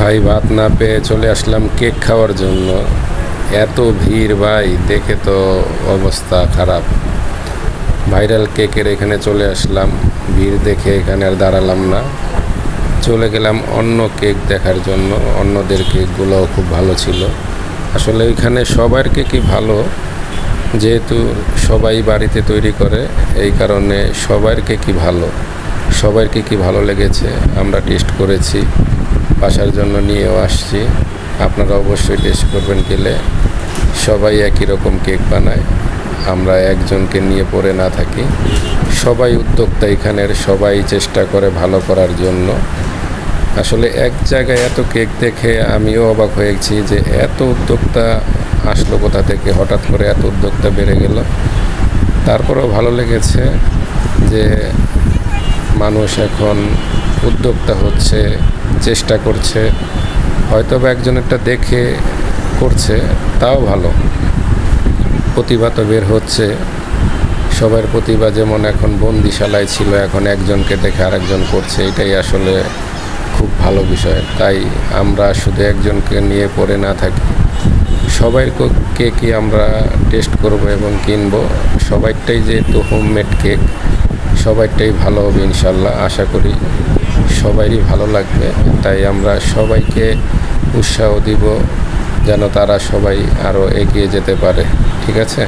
ভাই ভাত না পেয়ে চলে আসলাম কেক খাওয়ার জন্য। এত ভিড় ভাই, দেখে তো অবস্থা খারাপ। ভাইরাল কেকের এখানে চলে আসলাম, ভিড় দেখে এখানে আর দাঁড়ালাম না, চলে গেলাম অন্য কেক দেখার জন্য। অন্যদের কেকগুলোও খুব ভালো ছিল। আসলে এখানে সবার কেকই ভালো, যেহেতু সবাই বাড়িতে তৈরি করে, এই কারণে সবার কেকই ভালো। সবার কেকই ভালো লেগেছে, আমরা টেস্ট করেছি, বাসার জন্য নিয়েও আসছি। আপনারা অবশ্যই টেস্ট করবেন গেলে। সবাই একই রকম কেক বানায়, আমরা একজনকে নিয়ে পড়ে না থাকি। সবাই উদ্যোক্তা এখানের, সবাই চেষ্টা করে ভালো করার জন্য। আসলে এক জায়গায় এত কেক দেখে আমিও অবাক হয়েছি যে এত উদ্যোক্তা আসলো কোথা থেকে, হঠাৎ করে এত উদ্যোক্তা বেড়ে গেল। তারপরেও ভালো লেগেছে যে মানুষ এখন উদ্যোক্তা হচ্ছে, চেষ্টা করছে। হয়তো বা একজনেরটা দেখে করছে, তাও ভালো। প্রতিভা তো বের হচ্ছে, সবার প্রতিভা যেমন এখন বন্দিশালায় ছিল, এখন একজনকে দেখে আরেকজন করছে, এটাই আসলে খুব ভালো বিষয়। তাই আমরা শুধু একজনকে নিয়ে পড়ে না থাকি, সবাই কেকই আমরা টেস্ট করব এবং কিনবো। সবাইটাই যেহেতু হোমমেড কেক, সবাইটাই ভালো হবে ইনশাল্লাহ। আশা করি সবারই ভালো লাগবে, তাই আমরা সবাইকে উৎসাহ দিব যেন তারা সবাই আরও এগিয়ে যেতে পারে। ঠিক আছে।